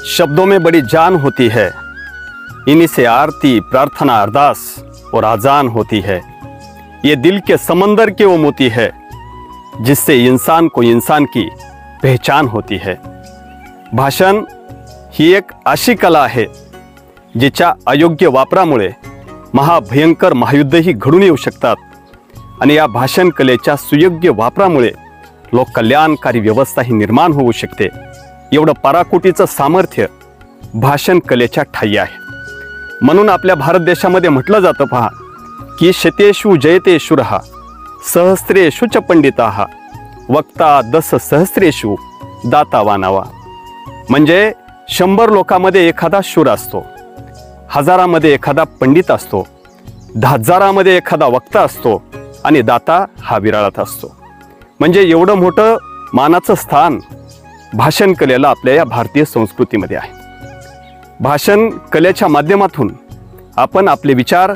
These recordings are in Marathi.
शब्दों में बड़ी जान होती है, इन्हीं से आरती प्रार्थना अरदास और आजान होती है। ये दिल के समंदर के वो मोती है, जिससे इंसान को इंसान की पहचान होती है। भाषण ही एक अशी कला आहे जिच्या अयोग्य वापरामुळे महाभयंकर महायुद्धही घडून येऊ शकतात आणि या भाषण कलेच्या सुयोग्य वापरामुळे लोककल्याणकारी व्यवस्थाही निर्माण होऊ शकते। एवढं पराकोटीचं सामर्थ्य भाषण कलेच्या ठायी आहे। म्हणून आपल्या भारत देशामध्ये म्हटलं जातं पहा की शतेषु जयते शूरः सहस्रेषु च पंडिताः वक्ता दश सहस्रेषु दाता वानावा। म्हणजे 100 लोकांमध्ये एखादा शूर असतो, हजारामध्ये एखादा पंडित असतो, 10,000मध्ये एखादा वक्ता असतो आणि दाता हा विरळात असतो। म्हणजे एवढं मोठं मानाचं स्थान भाषण कलेला आपल्या या भारतीय संस्कृतीमध्ये आहे। भाषण कलेच्या माध्यमातून आपण आपले विचार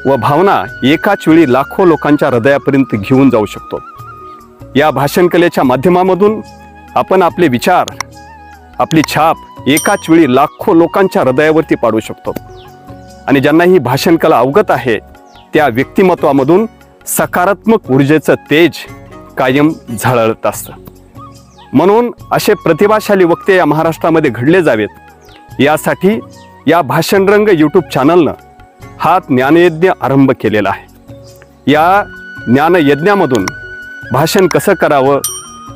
व भावना एकाच वेळी लाखो लोकांच्या हृदयापर्यंत घेऊन जाऊ शकतो। या भाषण कलेच्या माध्यमामधून आपण आपले विचार, आपली छाप एकाच वेळी लाखो लोकांच्या हृदयावरती पाडू शकतो आणि ज्यांना ही भाषण कला अवगत आहे त्या व्यक्तिमत्वामधून सकारात्मक ऊर्जेचं तेज कायम झळहळत असतं। म्हणून असे प्रतिभाशाली वक्ते या महाराष्ट्रामध्ये घडले जावेत यासाठी या भाषण रंग यूट्यूब चॅनलनं हा ज्ञानयज्ञ आरंभ केलेला आहे। या ज्ञानयज्ञामधून भाषण कसं करावं,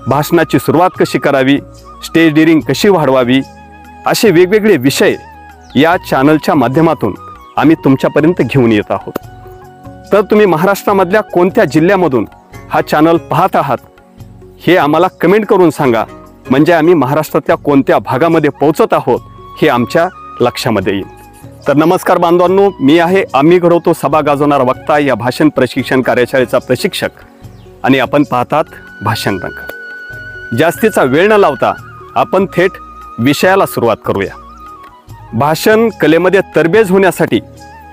भाषणाची सुरुवात कशी करावी, स्टेज डेअरिंग कशी वाढवावी, असे वेगवेगळे विषय या चॅनलच्या माध्यमातून आम्ही तुमच्यापर्यंत घेऊन येत आहोत। तर तुम्ही महाराष्ट्रामधल्या कोणत्या जिल्ह्यामधून हा चॅनल पाहत आहात हे आम्हाला कमेंट करून सांगा, म्हणजे आम्ही महाराष्ट्रातल्या कोणत्या भागामध्ये पोहोचत आहोत हे आमच्या लक्षामध्ये येईल। तर नमस्कार बांधवांनो, मी आहे आम्ही घडवतो सभा गाजवणारा वक्ता या भाषण प्रशिक्षण कार्यशाळेचा प्रशिक्षक आणि आपण पाहतात भाषण रंग। जास्तीचा वेळ न लावता आपण थेट विषयाला सुरुवात करूया। भाषण कलेमध्ये तरबेज होण्यासाठी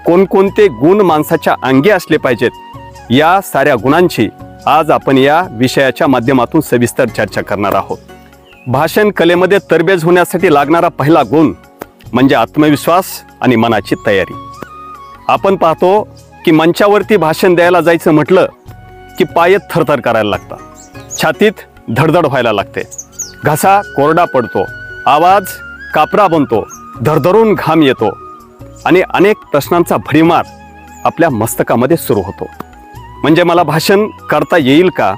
कोणकोणते गुण माणसाच्या अंगी असले पाहिजेत या साऱ्या गुणांची आज आपण या विषयाच्या माध्यमातून सविस्तर चर्चा करणार आहोत। भाषण कलेमध्ये तरबेज होण्यासाठी लागणारा पहिला गुण म्हणजे आत्मविश्वास आणि मनाची तयारी। आपण पाहतो की मंचावरती भाषण द्यायला जायचं म्हटलं की पाय थरथर करायला लागतात, छातीत धडधड व्हायला लागते, घसा कोरडा पडतो, आवाज कापरा बनतो, धरधरून घाम येतो आणि अनेक प्रश्नांचा भडीमार आपल्या मस्तकामध्ये सुरू होतो। म्हणजे मला भाषण करता येईल का,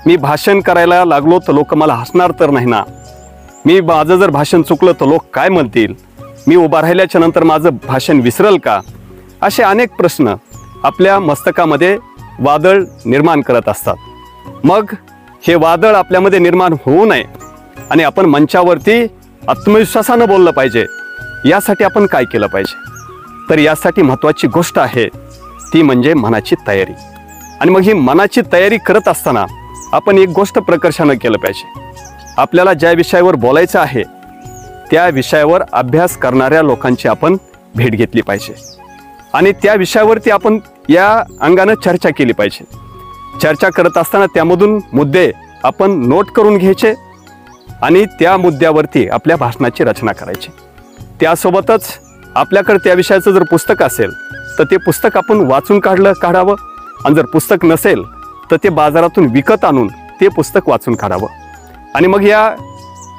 मी भाषण करायला लागलो तर लोक मला हसणार तर नाही ना, मी माझं जर भाषण चुकलं तर लोक काय म्हणतील, मी उभा राहिल्याच्या नंतर माझं भाषण विसरल का, असे अनेक प्रश्न आपल्या मस्तकामध्ये वादळ निर्माण करत असतात। मग हे वादळ आपल्यामध्ये निर्माण होऊ नये आणि आपण मंचावरती आत्मविश्वासानं बोललं पाहिजे, यासाठी आपण काय केलं पाहिजे? तर यासाठी महत्त्वाची गोष्ट आहे ती म्हणजे मनाची तयारी। आणि मग ही मनाची तयारी करत असताना आपण एक गोष्ट प्रकर्षानं केलं पाहिजे, आपल्याला ज्या विषयावर बोलायचं आहे त्या विषयावर अभ्यास करणाऱ्या लोकांची आपण भेट घेतली पाहिजे आणि त्या विषयावरती आपण या अंगानं चर्चा केली पाहिजे। चर्चा करत असताना त्यामधून मुद्दे आपण नोट करून घ्यायचे आणि त्या मुद्द्यावरती आपल्या भाषणाची रचना करायची। त्यासोबतच आपल्याकडे त्या विषयाचं जर पुस्तक असेल तर ते पुस्तक आपण वाचून काढावं आणि जर पुस्तक नसेल तर ते बाजारातून विकत आणून ते पुस्तक वाचून काढावं आणि मग या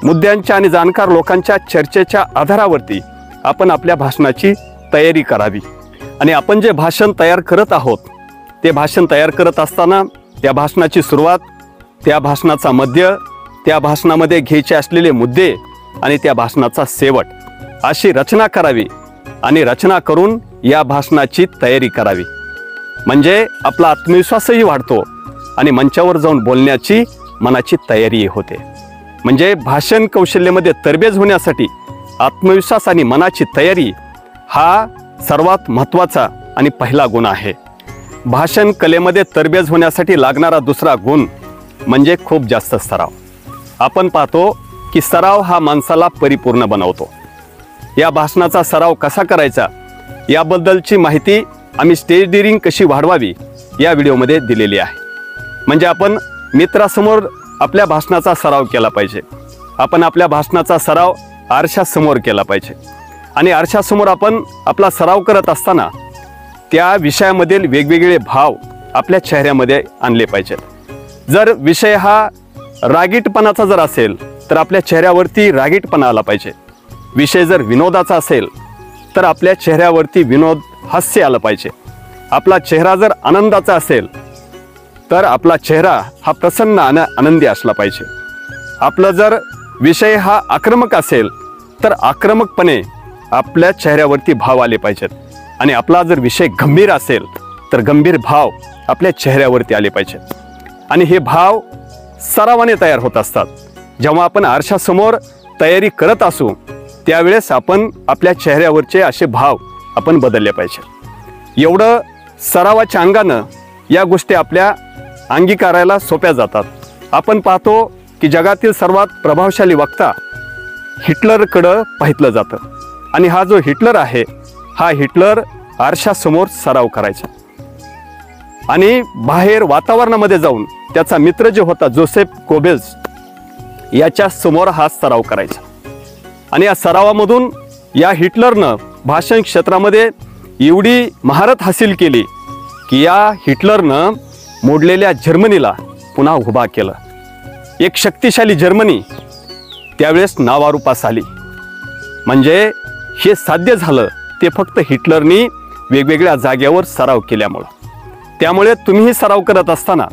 मुद्द्यांच्या आणि जाणकार लोकांच्या चर्चेच्या आधारावरती आपण आपल्या भाषणाची तयारी करावी। आणि आपण जे भाषण तयार करत आहोत ते भाषण तयार करत असताना त्या भाषणाची सुरुवात, त्या भाषणाचा मध्य, त्या भाषणामध्ये घ्यायचे असलेले मुद्दे आणि त्या भाषणाचा शेवट अशी रचना करावी आणि रचना करून या भाषणाची तयारी करावी, म्हणजे आपला आत्मविश्वासही वाढतो आणि मंचावर जाऊन बोलण्याची मनाची तयारी होते। म्हणजे भाषण कौशल्यामध्ये तरबेज होण्यासाठी आत्मविश्वास आणि मनाची तयारी हा सर्वात महत्त्वाचा आणि पहिला गुण आहे। भाषण कलेमध्ये तरबेज होण्यासाठी लागणारा दुसरा गुण म्हणजे खूप जास्त सराव। आपण पाहतो की सराव हा माणसाला परिपूर्ण बनवतो। या भाषणाचा सराव कसा करायचा याबद्दलची माहिती आम्ही स्टेज डेअरिंग कशी वाढवावी या व्हिडिओमध्ये दिलेली आहे। म्हणजे आपण मित्रासमोर आपल्या भाषणाचा सराव केला पाहिजे। आपण आपल्या भाषणाचा सराव आरशासमोर केला पाहिजे. आणि आरशासमोर आपण आपला सराव करत असताना त्या विषयामधील वेगवेगळे भाव आपल्या चेहऱ्यामध्ये आणले पाहिजेत. जर विषय हा रागीटपणाचा जर असेल तर आपल्या चेहऱ्यावरती रागीटपणा आला पाहिजे. विषय जर विनोदाचा असेल तर आपल्या चेहऱ्यावरती विनोद हास्य आलं पाहिजे. आपला चेहरा जर आनंदाचा असेल तर आपला चेहरा हा प्रसन्न आणि आनंदी असला पाहिजे. आपला जर विषय हा आक्रमक असेल तर आक्रमकपणे आपल्या चेहऱ्यावरती भाव आले पाहिजेत. आणि आपला जर विषय गंभीर असेल तर गंभीर भाव आपल्या चेहऱ्यावरती आले पाहिजेत. आणि हे भाव सरावाने तयार होत असतात. जेव्हा आपण आरशासमोर तयारी करत असू त्यावेळेस आपण आपल्या चेहऱ्यावरचे असे भाव आपण बदलले पाहिजे. एवढं सरावाच्या अंगानं या गोष्टी आपल्या अंगीकारायला सोप्या जातात. आपण पाहतो की जगातील सर्वात प्रभावशाली वक्ता हिटलरकडं पाहितलं जातं. आणि हा जो हिटलर आहे हा हिटलर आरशासमोर सराव करायचा आणि बाहेर वातावरणामध्ये जाऊन त्याचा मित्र जो होता जोसेफ गोबेल्स याच्या समोर हा सराव करायचा. आणि या सरावामधून या हिटलरनं भाषण क्षेत्रामध्ये एवढी महारत हासिल केली की या हिटलरनं मोडलेल्या जर्मनीला पुन्हा उभा केलं. एक शक्तिशाली जर्मनी त्यावेळेस नावारूपास आली. म्हणजे हे साध्य झालं ते फक्त हिटलरनी वेगवेगळ्या जागेवर सराव केल्यामुळं. त्यामुळे तुम्हीही सराव करत असताना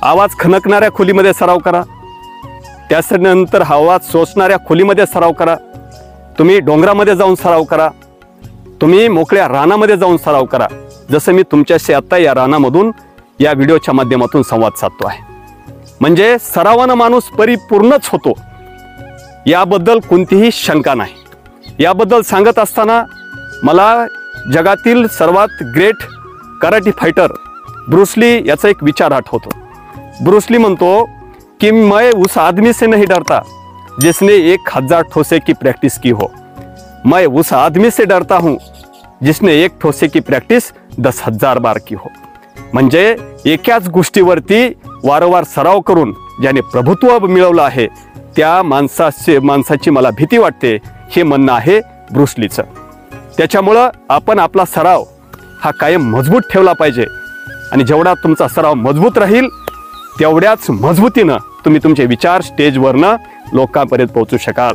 आवाज खणकणाऱ्या खोलीमध्ये सराव करा. त्यानंतर आवाज सोसणाऱ्या खोलीमध्ये सराव करा. तुम्ही डोंगरामध्ये जाऊन सराव करा. तुम्ही मोकळ्या रानामध्ये जाऊन सराव करा. जसं मी तुमच्याशी आत्ता या रानामधून या व्हिडिओच्या माध्यमातून संवाद साधतो आहे. म्हणजे सरावानं माणूस परिपूर्णच होतो याबद्दल कोणतीही शंका नाही. याबद्दल सांगत असताना मला जगातील सर्वात great karate fighter Bruce Lee याचा एक विचार आठवतो. ब्रूस ली म्हणतो कि मैं उस आदमी से नहीं डरता जिसने 1000 ठोसे की प्रैक्टिस की हो, मैं उस आदमी से डरता हूँ जिसने 1 ठोसे की प्रैक्टिस 10,000 बार की हो. म्हणजे एकाच गोष्टीवरती वारंवार सराव करून ज्याने प्रभुत्व मिळवलं आहे त्या माणसाची मला भीती वाटते, हे म्हणणं आहे ब्रूस लीचं. त्याच्यामुळं आपण आपला सराव हा कायम मजबूत ठेवला पाहिजे. आणि जेवढा तुमचा सराव मजबूत राहील तेवढ्याच मजबूतीनं तुम्ही तुमचे विचार स्टेजवरनं लोकांपर्यंत पोहोचू शकाल.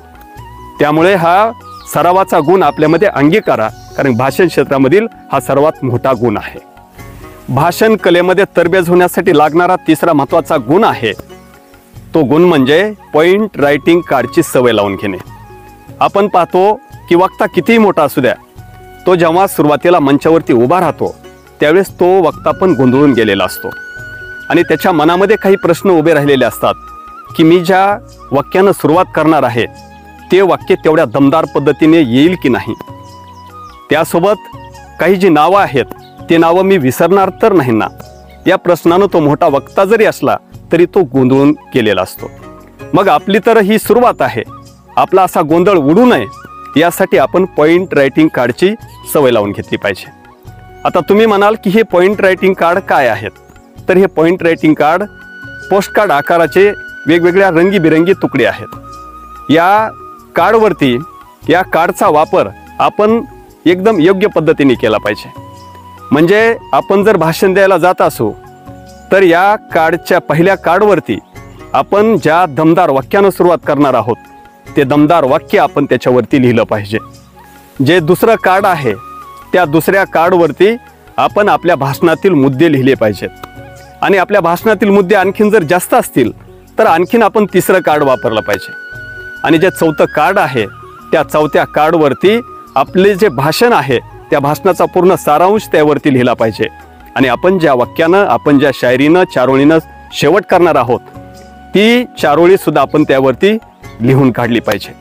त्यामुळे हा सरावाचा गुण आपल्यामध्ये अंगीकारा, कारण भाषण क्षेत्रामधील हा सर्वात मोठा गुण आहे. भाषण कलेमध्ये तरबेज होण्यासाठी लागणारा तिसरा महत्त्वाचा गुण आहे तो गुण म्हणजे पॉइंट रायटिंग कार्डची सवय लावून घेणे. आपण पाहतो की वक्ता कितीही मोठा असू द्या, तो जेव्हा सुरुवातीला मंचावरती उभा राहतो त्यावेळेस तो वक्ता पण गोंधळून गेलेला असतो. आणि त्याच्या मनामध्ये काही प्रश्न उभे राहिलेले असतात की मी ज्या वाक्यानं सुरुवात करणार आहे ते वाक्य तेवढ्या दमदार पद्धतीने येईल की नाही. त्यासोबत काही जी नावं आहेत ते नावं मी विसरणार तर नाही ना, या प्रश्नानं तो मोठा वक्ता जरी असला तरी तो गोंधळून गेलेला असतो. मग आपली तर ही सुरुवात आहे, आपला असा गोंधळ उडू नये यासाठी आपण पॉइंट रायटिंग कार्डची सवय लावून घेतली पाहिजे. आता तुम्ही म्हणाल की हे पॉइंट रायटिंग कार्ड काय आहेत, तर हे पॉइंट रायटिंग कार्ड पोस्टकार्ड आकाराचे वेगवेगळ्या रंगीबिरंगी तुकडे आहेत. या कार्डवरती या कार्डचा वापर आपण एकदम योग्य पद्धतीने केला पाहिजे. म्हणजे आपण जर भाषण द्यायला जात असू तर या कार्डच्या पहिल्या कार्डवरती आपण ज्या दमदार वाक्यानं सुरुवात करणार आहोत ते दमदार वाक्य आपण त्याच्यावरती लिहिलं पाहिजे. जे दुसरं कार्ड आहे त्या दुसऱ्या कार्डवरती आपण आपल्या भाषणातील मुद्दे लिहिले पाहिजेत. आणि आपल्या भाषणातील मुद्दे आणखीन जर जास्त असतील तर आणखीन आपण तिसरं कार्ड वापरलं पाहिजे. आणि जे चौथं कार्ड आहे त्या चौथ्या कार्डवरती आपले जे भाषण आहे त्या भाषणाचा पूर्ण सारांश त्यावरती लिहिला पाहिजे. आणि आपण ज्या वाक्यानं आपण ज्या शायरीनं चारोळीनं शेवट करणार आहोत ती चारोळी सुद्धा आपण त्यावरती लिहून काढली पाहिजे.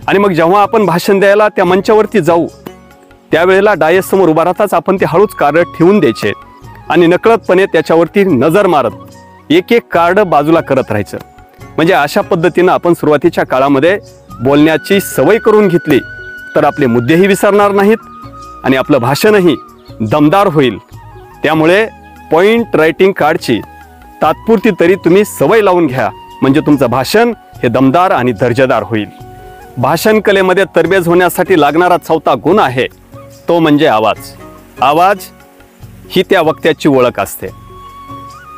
आणि मग जेव्हा आपण भाषण द्यायला त्या मंचावरती जाऊ त्यावेळेला डायसमोर उभा राहताच आपण ते हळूच कार्ड ठेवून द्यायचे आणि नकळतपणे त्याच्यावरती नजर मारत एक एक कार्ड बाजूला करत राहायचं. म्हणजे अशा पद्धतीनं आपण सुरुवातीच्या काळामध्ये बोलण्याची सवय करून घेतली तर आपले मुद्देही विसरणार नाहीत आणि आपलं भाषणही दमदार होईल. त्यामुळे पॉइंट रायटिंग कार्डची तात्पुरती तरी तुम्ही सवय लावून घ्या, म्हणजे तुमचं भाषण हे दमदार आणि दर्जेदार होईल. भाषण कलेमध्ये तरबेज होण्यासाठी लागणारा चौथा गुण आहे तो म्हणजे आवाज. आवाज ही त्या वक्त्याची ओळख असते.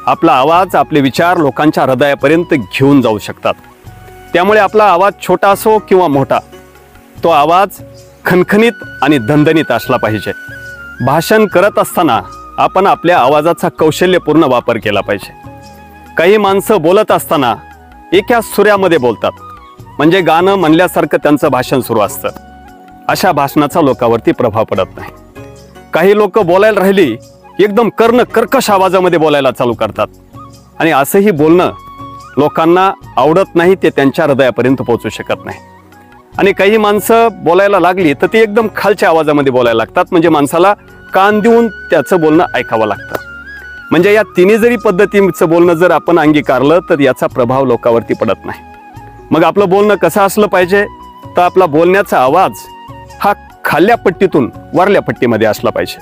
आपला आवाज आपले विचार लोकांच्या हृदयापर्यंत घेऊन जाऊ शकतात. त्यामुळे आपला आवाज छोटा असो किंवा मोठा, तो आवाज खणखणीत आणि दणदणीत असला पाहिजे. भाषण करत असताना आपण आपल्या आवाजाचा कौशल्यपूर्ण वापर केला पाहिजे. काही माणसं बोलत असताना एका सुरामध्ये बोलतात, म्हणजे गाणं म्हणल्यासारखं त्यांचं भाषण सुरू असतं. अशा भाषणाचा लोकांवरती प्रभाव पडत नाही. काही लोक बोलायला राहिली एकदम कर्कश आवाजामध्ये बोलायला चालू करतात आणि असंही बोलणं लोकांना आवडत नाही, ते त्यांच्या हृदयापर्यंत पोहोचू शकत नाही. आणि काही माणसं बोलायला लागली तर ती एकदम खालच्या आवाजामध्ये बोलायला लागतात, म्हणजे माणसाला कान देऊन त्याचं बोलणं ऐकावं लागतं. म्हणजे या तिन्ही जरी पद्धतीचं बोलणं जर आपण अंगीकारलं तर याचा प्रभाव लोकांवरती पडत नाही. मग आपलं बोलणं कसं असलं पाहिजे, तर आपला बोलण्याचा आवाज हा खाल्ल्या पट्टीतून वरल्या पट्टीमध्ये असला पाहिजे.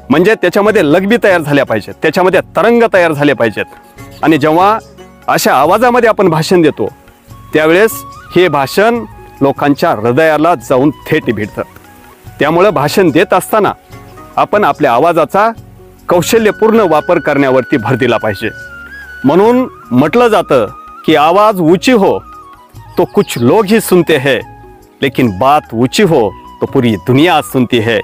म्हणजे त्याच्यामध्ये लघवी तयार झाल्या पाहिजेत, त्याच्यामध्ये तरंग तयार झाले पाहिजेत. आणि जेव्हा अशा आवाजामध्ये आपण भाषण देतो त्यावेळेस हे भाषण लोकांच्या हृदयाला जाऊन थेट भिडतं. त्यामुळं भाषण देत असताना आपण आपल्या आवाजाचा कौशल्यपूर्ण वापर करण्यावरती भर दिला पाहिजे. म्हणून म्हटलं जातं की आवाज ऊंची हो तो कुछ लोग ही सुनते हैं, लेकिन बात ऊंची हो तो पूरी दुनिया सुनती है.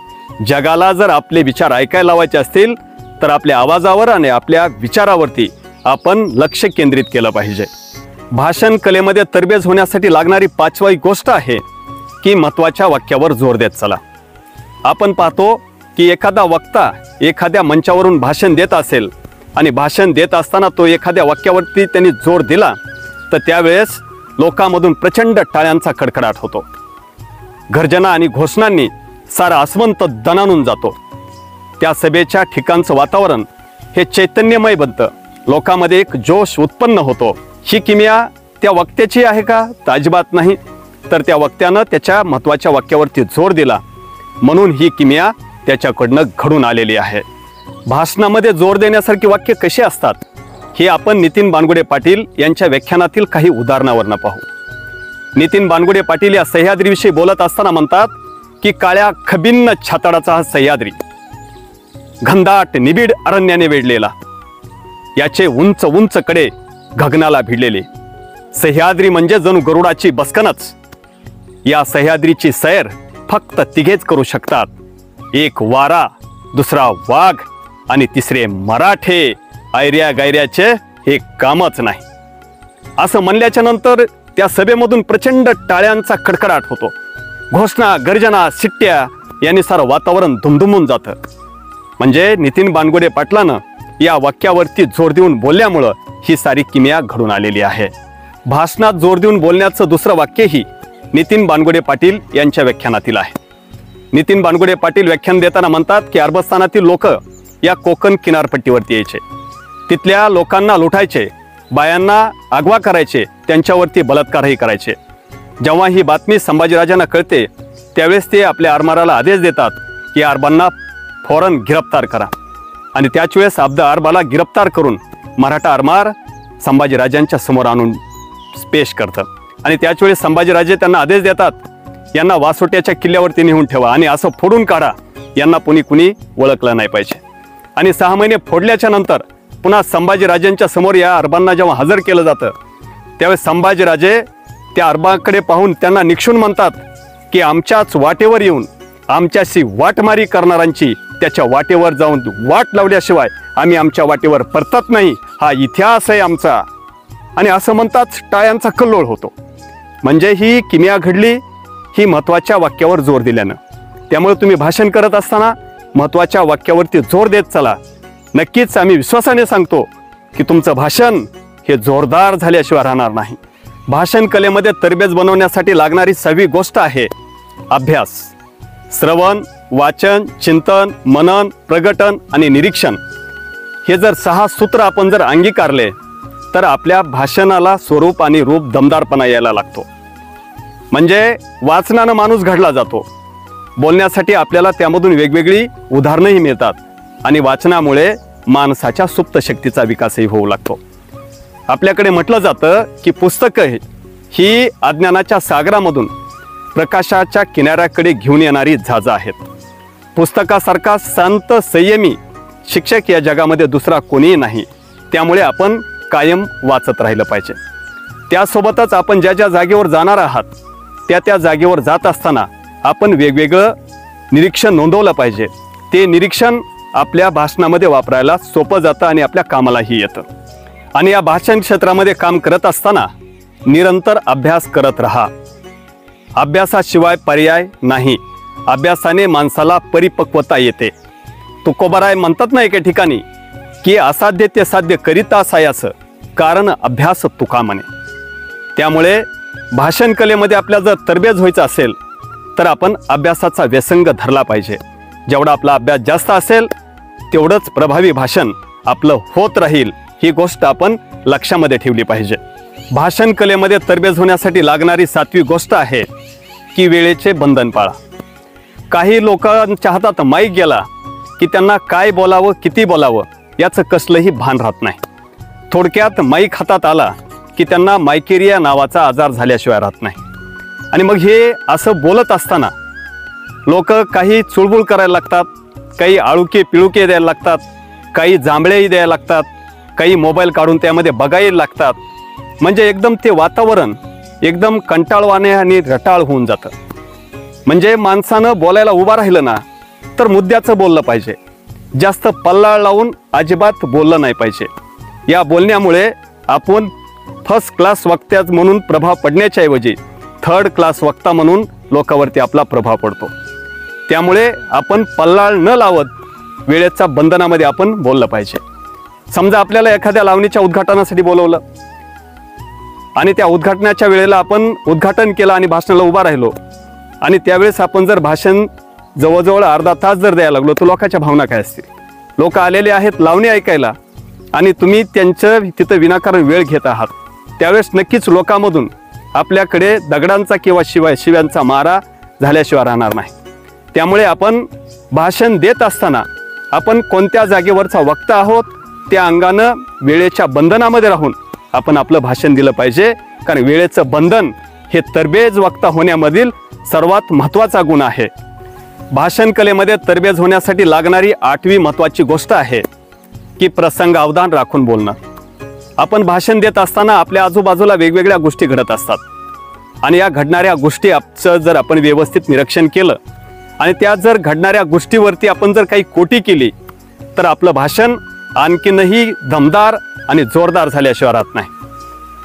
जगाला जर आपले विचार ऐकायला लावायचे असतील तर आपल्या आवाजावर आणि आपल्या विचारावरती आपण लक्ष केंद्रित केलं पाहिजे. भाषण कलेमध्ये तरबेज होण्यासाठी लागणारी पाचवी गोष्ट आहे की महत्त्वाच्या वाक्यावर जोर देत चला. आपण पाहतो की एखादा वक्ता एखाद्या मंचावरून भाषण देत असेल आणि भाषण देत असताना तो एखाद्या वाक्यावरती त्यांनी जोर दिला तर त्यावेळेस लोकांमधून प्रचंड टाळ्यांचा कडकडाट होतो. गर्जना आणि घोषणांनी सारा आसमंत दणाणून जातो. त्या सभेच्या ठिकाणचं वातावरण हे चैतन्यमय बनतं. लोकांमध्ये एक जोश उत्पन्न होतो. ही किमया त्या वक्त्याची आहे का? तर अजिबात नाही. तर त्या वक्त्यानं त्याच्या महत्त्वाच्या वाक्यावरती जोर दिला म्हणून ही किमया त्याच्याकडनं घडून आलेली आहे. भाषणामध्ये जोर देण्यासारखी वाक्य कशी असतात हे आपण नितीन बानगुडे पाटील यांच्या व्याख्यानातील काही उदाहरणावरून पाहू. नितीन बानगुडे पाटील या सह्याद्रीविषयी बोलत असताना म्हणतात की काळ्या खबिन्न छाताडाचा हा सह्याद्री घनदाट निबिड अरण्याने वेढलेला, याचे उंच उंच कडे गगनाला भिडलेले. सह्याद्री म्हणजे जणू गरुडाची बसकनच. या सह्याद्रीची सैर फक्त तिघेच करू शकतात, एक वारा, दुसरा वाघ आणि तिसरे मराठे. ऐर्या गैर्याचे हे कामच नाही. असं म्हणल्याच्या नंतर त्या सभेमधून प्रचंड टाळ्यांचा कडकडाट होतो. घोषणा, गर्जना, शिट्ट्या यांनी सारं वातावरण दुमदुमून जातं. म्हणजे नितीन बानगुडे पाटलानं या वाक्यावरती जोर देऊन बोलल्यामुळं ही सारी किमया घडून आलेली आहे. भाषणात जोर देऊन बोलण्याचं दुसरं वाक्यही नितीन बानगुडे पाटील यांच्या व्याख्यानातील आहे. नितीन बानगुडे पाटील व्याख्यान देताना म्हणतात की अरबस्थानातील लोक या कोकण किनारपट्टीवरती यायचे, तिथल्या लोकांना लुटायचे, बायांना आगवा करायचे, त्यांच्यावरती बलात्कारही करायचे. जेव्हा ही बातमी संभाजीराजांना कळते त्यावेळेस ते आपल्या आरमाराला आदेश देतात की अरबांना फौरन गिरफ्तार करा. आणि त्याच वेळेस अब्द अरबाला गिरफ्तार करून मराठा आरमार संभाजीराजांच्या समोर आणून पेश करतं. आणि त्याच वेळेस संभाजीराजे त्यांना आदेश देतात, यांना वासोट्याच्या किल्ल्यावरती नेऊन ठेवा आणि असं फोडून काढा, यांना कुणी ओळखलं नाही पाहिजे. आणि 6 महिने फोडल्याच्या नंतर पुन्हा संभाजीराजांच्या समोर या अरबांना जेव्हा हजर केलं जातं त्यावेळेस संभाजीराजे त्या अरबाकडे पाहून त्यांना निक्षून म्हणतात की आमच्याच वाटेवर येऊन आमच्याशी वाटमारी करणाऱ्यांची त्याच्या वाटेवर जाऊन वाट लावल्याशिवाय आम्ही आमच्या वाटेवर परतत नाही, हा इतिहास आहे आमचा. आणि असं म्हणताच टाळ्यांचा कल्लोळ होतो. म्हणजे ही किमया घडली ही महत्त्वाच्या वाक्यावर जोर दिल्यानं. त्यामुळे तुम्ही भाषण करत असताना महत्त्वाच्या वाक्यावरती जोर देत चला. नक्कीच आम्ही विश्वासाने सांगतो की तुमचं भाषण हे जोरदार झाल्याशिवाय राहणार नाही. भाषण कलेमध्ये तरबेज बनवण्यासाठी लागणारी 6वी गोष्ट आहे अभ्यास. श्रवण, वाचन, चिंतन, मनन, प्रगटन आणि निरीक्षण हे जर 6 सूत्र आपण जर अंगीकारले तर आपल्या भाषणाला स्वरूप आणि रूप दमदारपणा यायला लागतो. म्हणजे वाचनानं माणूस घडला जातो. बोलण्यासाठी आपल्याला त्यामधून वेगवेगळी उदाहरणंही मिळतात आणि वाचनामुळे माणसाच्या सुप्त शक्तीचा विकासही होऊ लागतो. आपल्याकडे म्हटलं जातं की पुस्तकं ही अज्ञानाच्या सागरामधून प्रकाशाच्या किनाऱ्याकडे घेऊन येणारी झाजं आहेत. पुस्तकासारखा शांत संयमी शिक्षक या जगामध्ये दुसरा कोणीही नाही. त्यामुळे आपण कायम वाचत राहिलं पाहिजे. त्यासोबतच आपण ज्या ज्या जागेवर जाणार आहात त्या जागेवर जात असताना आपण वेगवेगळं निरीक्षण नोंदवलं पाहिजे. ते निरीक्षण आपल्या भाषणामध्ये वापरायला सोपं जातं आणि आपल्या कामालाही येतं. आणि या भाषण क्षेत्रामध्ये काम करत असताना निरंतर अभ्यास करत राहा. अभ्यासाशिवाय पर्याय नाही. अभ्यासाने माणसाला परिपक्वता येते. तुकोबाराय म्हणतात ना एके ठिकाणी की असाध्य ते साध्य करीता सायास कारण अभ्यास तुका म्हणे. त्यामुळे भाषण कलेमध्ये आपल्याला जर तरबेज व्हायचं असेल तर आपण अभ्यासाचा व्यसंग धरला पाहिजे. जेवढा आपला अभ्यास जास्त असेल तेवढंच प्रभावी भाषण आपलं होत राहील. ही गोष्ट आपण लक्षामध्ये ठेवली पाहिजे. भाषण कलेमध्ये तरबेज होण्यासाठी लागणारी 7वी गोष्ट आहे की वेळेचे बंधन पाळा. काही लोकांच्या हातात माईक गेला की त्यांना काय बोलावं किती बोलावं याचं कसलंही भान राहत नाही. थोडक्यात माईक हातात आला की त्यांना मायकेरिया नावाचा आजार झाल्याशिवाय राहत नाही. आणि मग हे असं बोलत असताना लोक काही चुळबुळ करायला लागतात, काही आळुके पिळुके द्यायला लागतात, काही जांभळेही द्यायला लागतात, काही मोबाईल काढून त्यामध्ये बघायला लागतात. म्हणजे एकदम ते वातावरण एकदम कंटाळवाणे आणि रटाळ होऊन जातं. म्हणजे माणसानं बोलायला उभा राहिलं ना तर मुद्द्याचं बोललं पाहिजे. जास्त पल्लाळ लावून अजिबात बोललं नाही पाहिजे. या बोलण्यामुळे आपण फर्स्ट क्लास वक्त्या म्हणून प्रभाव पडण्याच्या ऐवजी थर्ड क्लास वक्ता म्हणून लोकांवरती आपला प्रभाव पडतो. त्यामुळे आपण पल्लाळ न लावत वेळेच्या बंधनामध्ये आपण बोललं पाहिजे. समजा आपल्याला एखाद्या लावणीच्या उद्घाटनासाठी बोलवलं आणि त्या उद्घाटनाच्या वेळेला आपण उद्घाटन केलं आणि भाषणाला उभा राहिलो आणि त्यावेळेस आपण जर भाषण जवळजवळ अर्धा तास जर द्यायला लागलो तर लोकांच्या भावना काय असतील. लोक आलेले आहेत लावणी ऐकायला आणि तुम्ही त्यांचं तिथं विनाकारण वेळ घेत आहात. त्यावेळेस नक्कीच लोकांमधून आपल्याकडे दगडांचा किंवा शिव्यांचा मारा झाल्याशिवाय राहणार नाही. त्यामुळे आपण भाषण देत असताना आपण कोणत्या जागेवरचा वक्ता आहोत त्या अंगानं वेळेच्या बंधनामध्ये राहून आपण आपलं भाषण दिलं पाहिजे. कारण वेळेचं बंधन हे तरबेज वक्ता होण्यामधील सर्वात महत्त्वाचा गुण आहे. भाषण कलेमध्ये तरबेज होण्यासाठी लागणारी 8वी महत्त्वाची गोष्ट आहे की प्रसंगावधान राखून बोलणं. आपण भाषण देत असताना आपल्या आजूबाजूला वेगवेगळ्या गोष्टी घडत असतात आणि या घडणाऱ्या गोष्टीचं जर आपण व्यवस्थित निरीक्षण केलं आणि त्या जर घडणाऱ्या गोष्टीवरती आपण जर काही कोटी केली तर आपलं भाषण आणखीनही दमदार आणि जोरदार झाल्याशिवाय राहत नाही.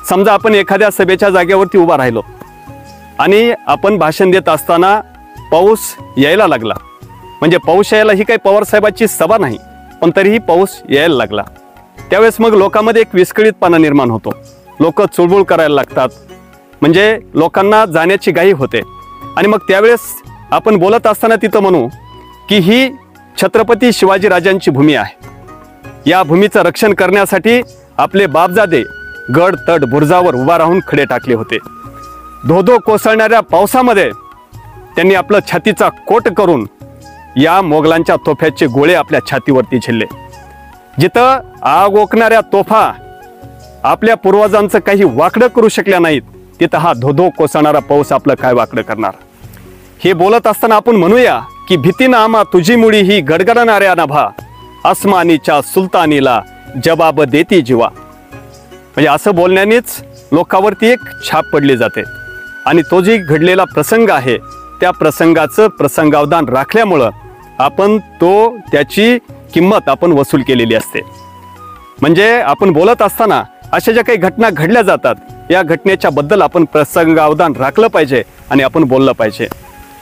समजा आपण एखाद्या सभेच्या जागेवरती उभा राहिलो आणि आपण भाषण देत असताना पाऊस यायला लागला. म्हणजे पाऊस यायला ही काही पवारसाहेबाची सभा नाही पण तरीही पाऊस यायला लागला. त्यावेळेस मग लोकांमध्ये एक विस्कळीतपणा निर्माण होतो. लोक चुळबुळ करायला लागतात. म्हणजे लोकांना जाण्याची घाई होते. आणि मग त्यावेळेस आपण बोलत असताना तिथं म्हणू की ही छत्रपती शिवाजीराजांची भूमी आहे. या भूमीचं रक्षण करण्यासाठी आपले बापजादे गड तट बुरुजावर उभा राहून खडे टाकले होते. धोधो कोसळणाऱ्या पावसामध्ये त्यांनी आपलं छातीचा कोट करून या मोगलांच्या तोफ्याचे गोळे आपल्या छातीवरती झेलले. जिथं आग ओकणाऱ्या तोफा आपल्या पूर्वजांचं काही वाकडं करू शकल्या नाहीत तिथं हा धोधो कोसळणारा पाऊस आपलं काय वाकडं करणार. हे बोलत असताना आपण म्हणूया की भीतीनं आम्हा तुझी मुळी ही गडगडणाऱ्या नभा आसमानीच्या सुलतानीला जबाब देती जीवा. म्हणजे असं बोलण्यानेच लोकांवरती एक छाप पडली जाते. आणि तो जे घडलेला प्रसंग आहे त्या प्रसंगाचं प्रसंगावधान राखल्यामुळं आपण त्याची किंमत आपण वसूल केलेली असते. म्हणजे आपण बोलत असताना अशा ज्या काही घटना घडल्या जातात या घटनेच्या बद्दल आपण प्रसंगावधान राखलं पाहिजे आणि आपण बोललं पाहिजे.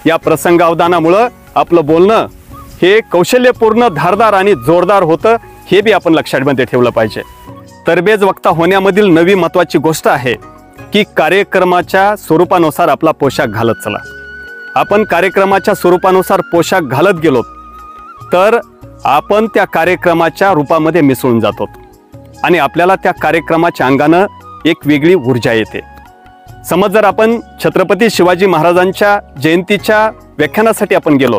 या प्रसंगावधानामुळं आपलं बोलणं हे कौशल्यपूर्ण धारदार आणि जोरदार होतं हे बी आपण लक्षामध्ये ठेवलं पाहिजे. तरबेज वक्ता होण्यामधील नवी महत्त्वाची गोष्ट आहे की कार्यक्रमाच्या स्वरूपानुसार आपला पोशाख घालत चला. आपण कार्यक्रमाच्या स्वरूपानुसार पोशाख घालत गेलो तर आपण त्या कार्यक्रमाच्या रूपामध्ये मिसळून जातो आणि आपल्याला त्या कार्यक्रमाच्या अंगानं एक वेगळी ऊर्जा येते. समज जर आपण छत्रपती शिवाजी महाराजांच्या जयंतीच्या व्याख्यानासाठी आपण गेलो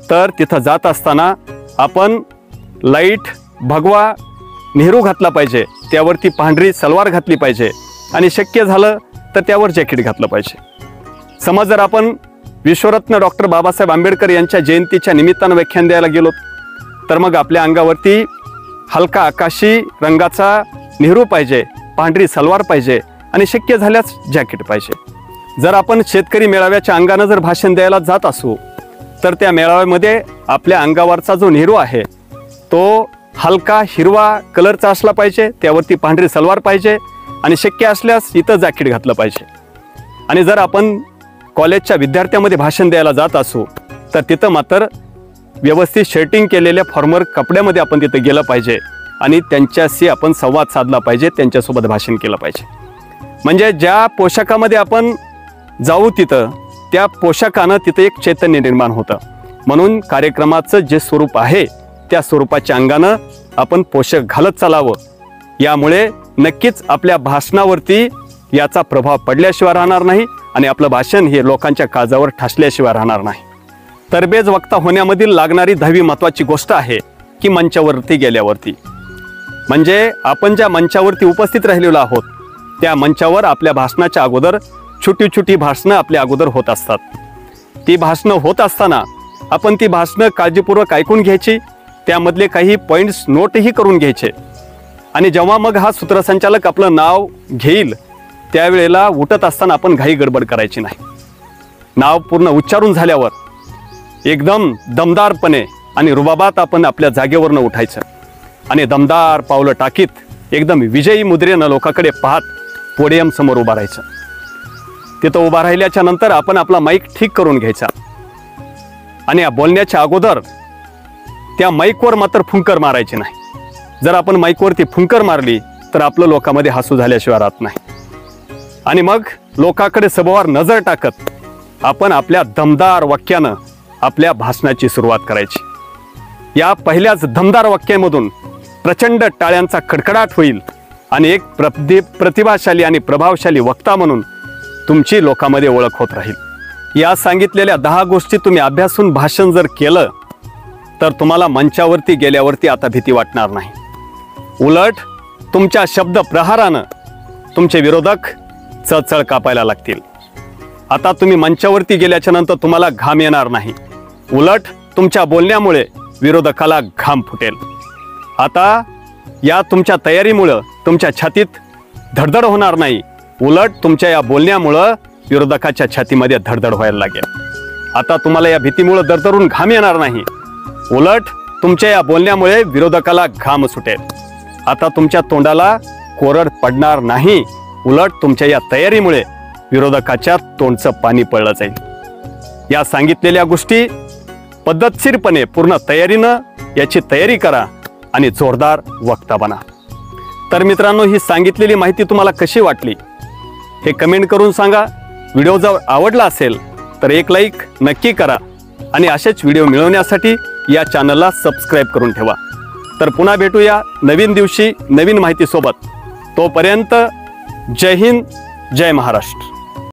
तर तिथं जात असताना आपण लाईट भगवा नेहरू घातला पाहिजे, त्यावरती पांढरी सलवार घातली पाहिजे आणि शक्य झालं तर त्यावर जॅकेट घातलं पाहिजे. समज जर आपण विश्वरत्न डॉक्टर बाबासाहेब आंबेडकर यांच्या जयंतीच्या निमित्तानं व्याख्यान द्यायला गेलो तर मग आपल्या अंगावरती हलका आकाशी रंगाचा नेहरू पाहिजे, पांढरी सलवार पाहिजे आणि शक्य झाल्यास जॅकेट पाहिजे. जर आपण शेतकरी मेळाव्याच्या अंगानं जर भाषण द्यायला जात असू तर त्या मेळाव्यामध्ये आपल्या अंगावरचा जो नेहरू आहे तो हलका हिरवा कलरचा असला पाहिजे, त्यावरती पांढरी सलवार पाहिजे आणि शक्य असल्यास इथं जॅकेट घातलं पाहिजे. आणि जर आपण कॉलेजच्या विद्यार्थ्यांमध्ये भाषण द्यायला जात असू तर तिथं मात्र व्यवस्थित शर्टिंग केलेल्या फॉर्मल कपड्यामध्ये आपण तिथं गेलं पाहिजे आणि त्यांच्याशी आपण संवाद साधला पाहिजे, त्यांच्यासोबत भाषण केलं पाहिजे. म्हणजे ज्या पोशाखामध्ये आपण जाऊ तिथं त्या पोशाखानं तिथं एक चैतन्य निर्माण होतं. म्हणून कार्यक्रमाचं जे स्वरूप आहे त्या स्वरूपाच्या अंगानं आपण पोशाख घालत चालावं. यामुळे नक्कीच आपल्या भाषणावरती याचा प्रभाव पडल्याशिवाय राहणार नाही आणि आपलं भाषण हे लोकांच्या काळजावर ठसल्याशिवाय राहणार नाही. तरबेज वक्ता होण्यामधील लागणारी 10वी महत्त्वाची गोष्ट आहे की मंचावरती गेल्यावरती, म्हणजे आपण ज्या मंचावरती उपस्थित राहिलेलो आहोत त्या मंचावर आपल्या भाषणाच्या अगोदर छोटी छोटी भाषणं आपल्या अगोदर होत असतात. ती भाषणं होत असताना आपण ती भाषणं काळजीपूर्वक ऐकून घ्यायची, त्यामधले काही पॉईंट्स नोटही करून घ्यायचे आणि जेव्हा मग हा सूत्रसंचालक आपलं नाव घेईल त्यावेळेला उठत असताना आपण घाई गडबड करायची नाही. नाव पूर्ण उच्चारून झाल्यावर एकदम दमदारपणे आणि रुबाबात आपण आपल्या जागेवरनं उठायचं आणि दमदार पावलं टाकीत एकदम विजयी मुद्रेनं लोकांकडे पाहत पोडियम समोर उभा राहायचं. तिथं उभा राहिल्याच्या नंतर आपण आपला माईक ठीक करून घ्यायचा आणि या बोलण्याच्या अगोदर त्या माईकवर मात्र फुंकर मारायची नाही. जर आपण माईकवरती फुंकर मारली तर आपलं लोकांमध्ये हसू झाल्याशिवाय राहत नाही. आणि मग लोकांकडे सभोवार नजर टाकत आपण आपल्या दमदार वाक्यानं आपल्या भाषणाची सुरुवात करायची. या पहिल्याच दमदार वाक्यामधून प्रचंड टाळ्यांचा कडकडाट होईल आणि एक प्रतिभाशाली आणि प्रभावशाली वक्ता म्हणून तुमची लोकांमध्ये ओळख होत राहील. या सांगितलेल्या 10 गोष्टी तुम्ही अभ्यासून भाषण जर केलं तर तुम्हाला मंचावरती गेल्यावरती आता भीती वाटणार नाही. उलट तुमच्या शब्द प्रहारानं तुमचे विरोधक चळचळ कापायला लागतील. आता तुम्ही मंचावरती गेल्याच्या नंतर तुम्हाला घाम येणार नाही, उलट तुमच्या बोलण्यामुळे विरोधकाला घाम फुटेल. आता या तुमच्या तयारीमुळं तुमच्या छातीत धडधड होणार नाही, उलट तुमच्या या बोलण्यामुळं विरोधकाच्या छातीमध्ये धडधड व्हायला लागेल. आता तुम्हाला या भीतीमुळं दरदरून घाम येणार नाही, उलट तुमच्या या बोलण्यामुळे विरोधकाला घाम सुटेल. आता तुमच्या तोंडाला कोरड पडणार नाही, उलट तुमच्या या तयारीमुळे विरोधकाच्या तोंडचं पाणी पडलं जाईल. या सांगितलेल्या गोष्टी पद्धतशीरपणे पूर्ण तयारीनं याची तयारी करा आणि जोरदार वक्ता बना. तर मित्रांनो, ही सांगितलेली माहिती तुम्हाला कशी वाटली हे कमेंट करून सांगा. व्हिडिओ जर आवडला असेल तर एक लाईक नक्की करा आणि असेच व्हिडिओ मिळवण्यासाठी या चॅनलला सबस्क्राईब करून ठेवा. तर पुन्हा भेटूया नवीन दिवशी नवीन माहितीसोबत. तोपर्यंत जय हिंद, जय महाराष्ट्र.